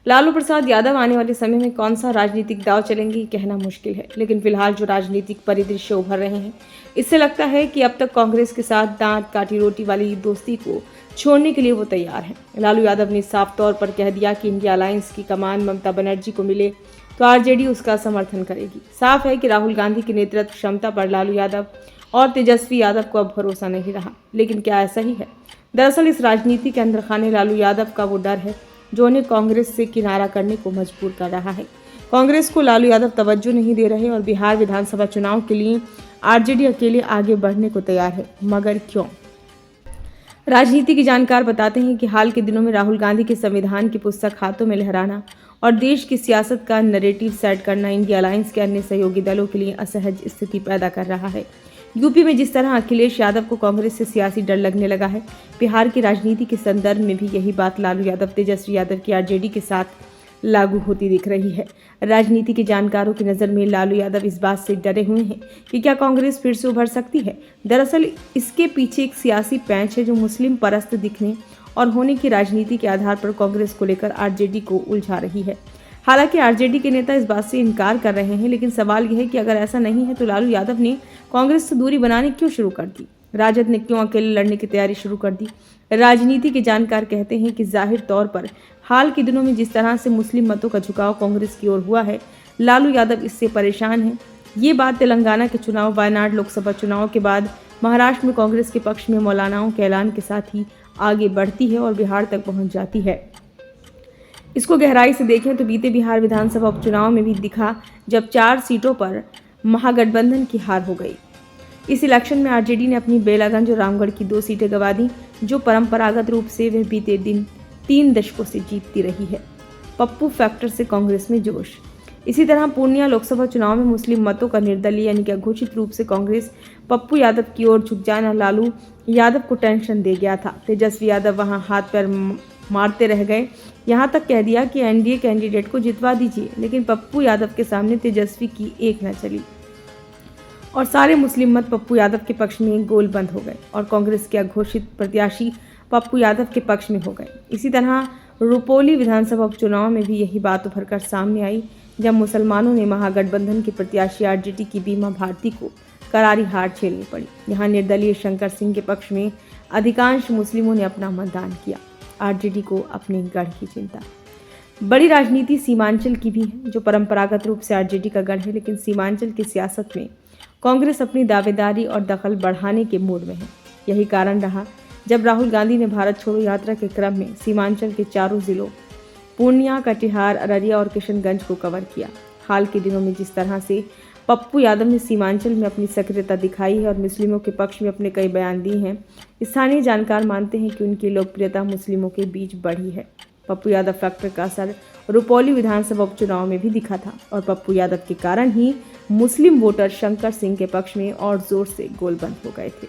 लालू प्रसाद यादव आने वाले समय में कौन सा राजनीतिक दांव चलेंगे ये कहना मुश्किल है, लेकिन फिलहाल जो राजनीतिक परिदृश्य उभर रहे हैं, इससे लगता है कि अब तक कांग्रेस के साथ दांत काटी रोटी वाली दोस्ती को छोड़ने के लिए वो तैयार हैं। लालू यादव ने साफ तौर पर कह दिया कि इंडिया अलायंस की कमान ममता बनर्जी को मिले तो आरजेडी उसका समर्थन करेगी। साफ है कि राहुल गांधी की नेतृत्व क्षमता पर लालू यादव और तेजस्वी यादव को अब भरोसा नहीं रहा, लेकिन क्या ऐसा ही है? दरअसल इस राजनीति के अंदर खाने लालू यादव का वो डर है जो उन्हें कांग्रेस से किनारा करने को मजबूर कर रहा है। कांग्रेस को लालू यादव तवज्जो नहीं दे रहे और बिहार विधानसभा चुनाव के लिए आरजेडी अकेले आगे बढ़ने को तैयार है, मगर क्यों? राजनीति के जानकार बताते हैं कि हाल के दिनों में राहुल गांधी के संविधान की पुस्तक हाथों में लहराना और देश की सियासत का नैरेटिव सेट करना इंडिया अलायंस के अन्य सहयोगी दलों के लिए असहज स्थिति पैदा कर रहा है। यूपी में जिस तरह अखिलेश यादव को कांग्रेस से सियासी डर लगने लगा है, बिहार की राजनीति के संदर्भ में भी यही बात लालू यादव तेजस्वी यादव की आरजेडी के साथ लागू होती दिख रही है। राजनीति के जानकारों की नज़र में लालू यादव इस बात से डरे हुए हैं कि क्या कांग्रेस फिर से उभर सकती है। दरअसल इसके पीछे एक सियासी पैंच है जो मुस्लिम परस्त दिखने और होने की राजनीति के आधार पर कांग्रेस को लेकर आरजेडी को उलझा रही है। हालांकि आरजेडी के नेता इस बात से इनकार कर रहे हैं, लेकिन सवाल यह है कि अगर ऐसा नहीं है तो लालू यादव ने कांग्रेस से दूरी बनाने क्यों शुरू कर दी? राजद ने क्यों अकेले लड़ने की तैयारी शुरू कर दी? राजनीति के जानकार कहते हैं कि जाहिर तौर पर हाल के दिनों में जिस तरह से मुस्लिम मतों का झुकाव कांग्रेस की ओर हुआ है, लालू यादव इससे परेशान हैं। ये बात तेलंगाना के चुनाव, वायनाड लोकसभा चुनाव के बाद महाराष्ट्र में कांग्रेस के पक्ष में मौलानाओं के ऐलान के साथ ही आगे बढ़ती है और बिहार तक पहुंच जाती है। इसको गहराई से देखें तो बीते बिहार विधानसभा उपचुनाव में भी दिखा, जब 4 सीटों पर महागठबंधन की हार हो गई। इस इलेक्शन में आरजेडी ने अपनी बेलागंज और रामगढ़ की 2 सीटें गंवा दी, जो परंपरागत रूप से वह बीते दिन 3 दशकों से जीतती रही है। पप्पू फैक्टर से कांग्रेस में जोश। इसी तरह पूर्णिया लोकसभा चुनाव में मुस्लिम मतों का निर्दलीय यानी कि अघोषित रूप से कांग्रेस पप्पू यादव की ओर झुक जाना लालू यादव को टेंशन दे गया था। तेजस्वी यादव वहां हाथ पैर मारते रह गए, यहां तक कह दिया कि एनडीए कैंडिडेट को जितवा दीजिए, लेकिन पप्पू यादव के सामने तेजस्वी की एक न चली और सारे मुस्लिम मत पप्पू यादव के पक्ष में गोल बंद हो गए और कांग्रेस के अघोषित प्रत्याशी पप्पू यादव के पक्ष में हो गए। इसी तरह रुपौली विधानसभा उपचुनाव में भी यही बात उभरकर सामने आई, जब मुसलमानों ने महागठबंधन के प्रत्याशी आरजेडी की बीमा भारती को करारी हार झेलनी पड़ी। यहाँ निर्दलीय शंकर सिंह के पक्ष में अधिकांश मुस्लिमों ने अपना मतदान किया। आरजेडी को अपने गढ़ की चिंता। बड़ी राजनीति सीमांचल की भी है, जो परंपरागत रूप से आरजेडी का गढ़ है, लेकिन सीमांचल की सियासत में कांग्रेस अपनी दावेदारी और दखल बढ़ाने के मूड में है। यही कारण रहा जब राहुल गांधी ने भारत छोड़ो यात्रा के क्रम में सीमांचल के 4 जिलों पूर्णिया, कटिहार, अररिया और किशनगंज को कवर किया। हाल के दिनों में जिस तरह से पप्पू यादव ने सीमांचल में अपनी सक्रियता दिखाई है और मुस्लिमों के पक्ष में अपने कई बयान दिए हैं, स्थानीय जानकार मानते हैं कि उनकी लोकप्रियता मुस्लिमों के बीच बढ़ी है। पप्पू यादव फैक्टर का असर रुपौली विधानसभा उपचुनाव में भी दिखा था और पप्पू यादव के कारण ही मुस्लिम वोटर शंकर सिंह के पक्ष में और जोर से गोलबंद हो गए थे।